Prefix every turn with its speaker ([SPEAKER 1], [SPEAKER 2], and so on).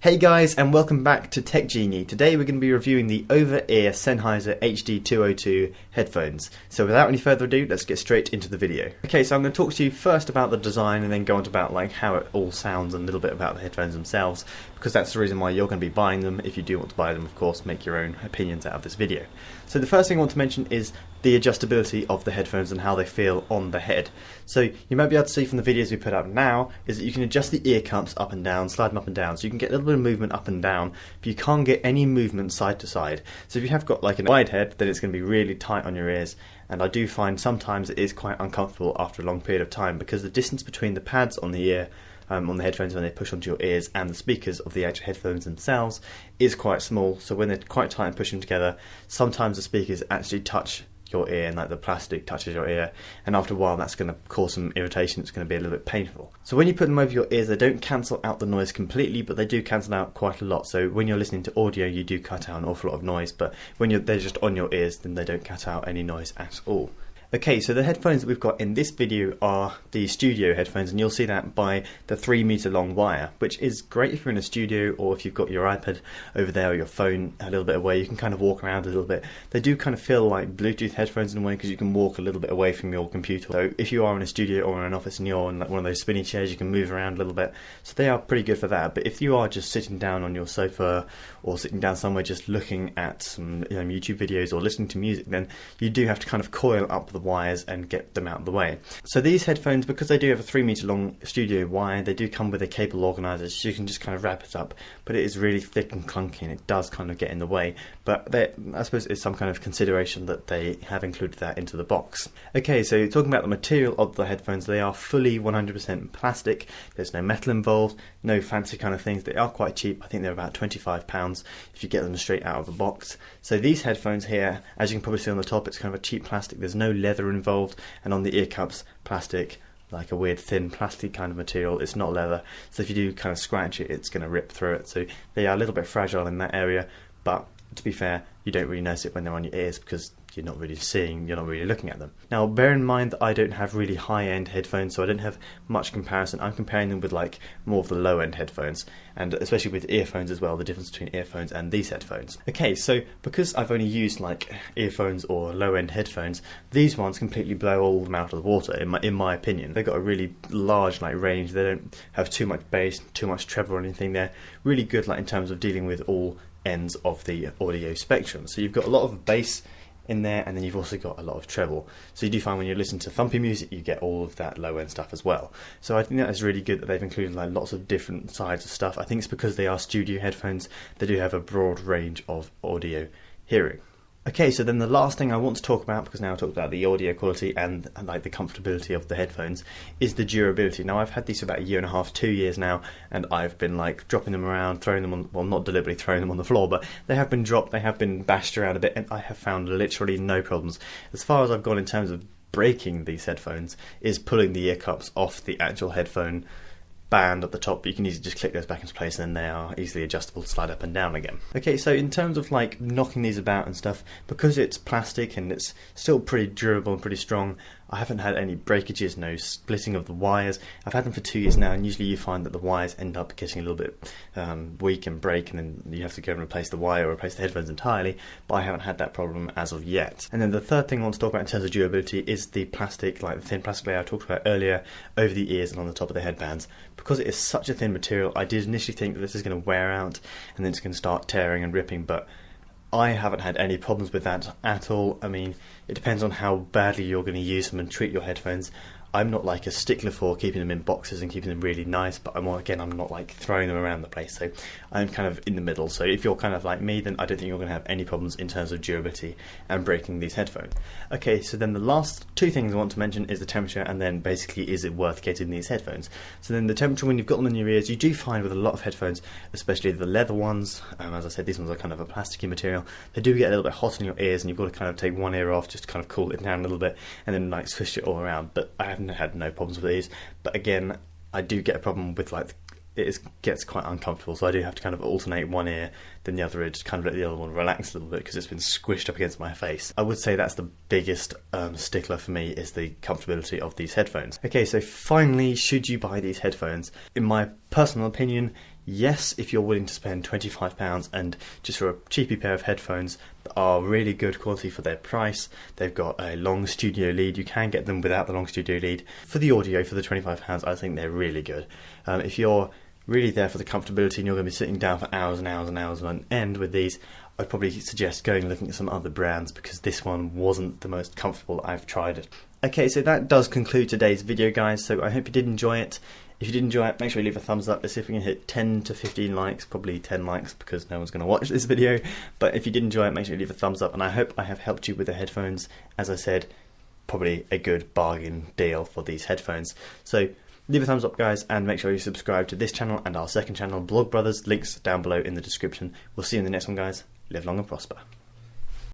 [SPEAKER 1] Hey guys, and welcome back to TechGenie. Today we're going to be reviewing the over-ear Sennheiser HD202 headphones. So without any further ado, let's get straight into the video. Okay, so I'm going to talk to you first about the design and then go on to about like how it all sounds and a little bit about the headphones themselves, because that's the reason why you're going to be buying them. If you do want to buy them, of course, make your own opinions out of this video. So the first thing I want to mention is the adjustability of the headphones and how they feel on the head. So you might be able to see from the videos we put up now is that you can adjust the ear cups up and down, slide them up and down, so you can get a little bit of movement up and down, but you can't get any movement side to side. So if you have got like a wide head, then it's going to be really tight on your ears, and I do find sometimes it is quite uncomfortable after a long period of time because the distance between the pads on the ear on the headphones when they push onto your ears and the speakers of the actual headphones themselves is quite small. So when they're quite tight and pushing together, sometimes the speakers actually touch your ear and like the plastic touches your ear, and after a while that's going to cause some irritation. It's going to be a little bit painful. So when you put them over your ears, they don't cancel out the noise completely, but they do cancel out quite a lot. So when you're listening to audio, you do cut out an awful lot of noise, but when they're just on your ears, then they don't cut out any noise at all. Okay, so the headphones that we've got in this video are the studio headphones, and you'll see that by the 3-meter long wire, which is great if you're in a studio or if you've got your iPad over there or your phone a little bit away. You can kind of walk around a little bit. They do kind of feel like Bluetooth headphones in a way because you can walk a little bit away from your computer. So if you are in a studio or in an office and you're on like one of those spinny chairs, you can move around a little bit. So they are pretty good for that. But if you are just sitting down on your sofa or sitting down somewhere just looking at some YouTube videos or listening to music, then you do have to kind of coil up the wires and get them out of the way. So these headphones, because they do have a 3-meter long studio wire, they do come with a cable organizer, so you can just kind of wrap it up, but it is really thick and clunky and it does kind of get in the way. But I suppose it's some kind of consideration that they have included that into the box. Okay, so talking about the material of the headphones, they are fully 100% plastic. There's no metal involved, no fancy kind of things. They are quite cheap. I think they're about £25 if you get them straight out of the box. So these headphones here, as you can probably see on the top, it's kind of a cheap plastic. There's no leather involved, and on the ear cups, plastic, like a weird thin plastic kind of material. It's not leather, so if you do kind of scratch it, it's going to rip through it. So they are a little bit fragile in that area, but to be fair, you don't really notice it when they're on your ears because you're not really looking at them. Now bear in mind that I don't have really high-end headphones, so I don't have much comparison. I'm comparing them with like more of the low-end headphones, and especially with earphones as well, the difference between earphones and these headphones. Okay, so because I've only used like earphones or low-end headphones, these ones completely blow all of them out of the water in my opinion. They've got a really large like range. They don't have too much bass, too much treble or anything. They're really good like in terms of dealing with all ends of the audio spectrum. So you've got a lot of bass in there, and then you've also got a lot of treble. So you do find when you listen to thumpy music, you get all of that low end stuff as well. So I think that is really good that they've included like lots of different sides of stuff. I think it's because they are studio headphones, they do have a broad range of audio hearing. Okay, so then the last thing I want to talk about, because now I've talked about the audio quality and like the comfortability of the headphones, is the durability. Now I've had these for about 1.5 years, 2 years now, and I've been like dropping them around, throwing them on, well, not deliberately throwing them on the floor, but they have been dropped, they have been bashed around a bit, and I have found literally no problems. As far as I've gone in terms of breaking these headphones is pulling the ear cups off the actual headphone band at the top. You can easily just click those back into place, and they are easily adjustable to slide up and down again. Okay, so in terms of like knocking these about and stuff, because it's plastic and it's still pretty durable and pretty strong, I haven't had any breakages, no splitting of the wires. I've had them for 2 years now, and usually you find that the wires end up getting a little bit weak and break, and then you have to go and replace the wire or replace the headphones entirely, but I haven't had that problem as of yet. And then the third thing I want to talk about in terms of durability is the plastic, like the thin plastic layer I talked about earlier, over the ears and on the top of the headbands. Because it is such a thin material, I did initially think that this is going to wear out and then it's going to start tearing and ripping, but I haven't had any problems with that at all. I mean, it depends on how badly you're going to use them and treat your headphones. I'm not like a stickler for keeping them in boxes and keeping them really nice, but I'm not like throwing them around the place, so I'm kind of in the middle. So if you're kind of like me, then I don't think you're going to have any problems in terms of durability and breaking these headphones. Okay, so then the last two things I want to mention is the temperature, and then basically is it worth getting these headphones. So then the temperature, when you've got them in your ears, you do find with a lot of headphones, especially the leather ones, as I said, these ones are kind of a plasticky material, they do get a little bit hot in your ears, and you've got to kind of take one ear off just to kind of cool it down a little bit, and then like swish it all around. But I haven't had no problems with these, but again, I do get a problem with like gets quite uncomfortable, so I do have to kind of alternate one ear, then the other ear, just kind of let the other one relax a little bit because it's been squished up against my face. I would say that's the biggest stickler for me, is the comfortability of these headphones. Okay, so finally, should you buy these headphones? In my personal opinion, yes, if you're willing to spend £25 and just for a cheapy pair of headphones that are really good quality for their price. They've got a long studio lead. You can get them without the long studio lead. For the audio, for the £25, I think they're really good. If you're really there for the comfortability and you're going to be sitting down for hours and hours and hours on end with these, I'd probably suggest going and looking at some other brands, because this one wasn't the most comfortable I've tried it. Okay, so that does conclude today's video, guys, so I hope you did enjoy it. If you did enjoy it, make sure you leave a thumbs up. Let's see if we can hit 10 to 15 likes, probably 10 likes because no one's going to watch this video. But if you did enjoy it, make sure you leave a thumbs up, and I hope I have helped you with the headphones. As I said, probably a good bargain deal for these headphones. So leave a thumbs up, guys, and make sure you subscribe to this channel and our second channel, Blog Brothers. Links down below in the description. We'll see you in the next one, guys. Live long and prosper.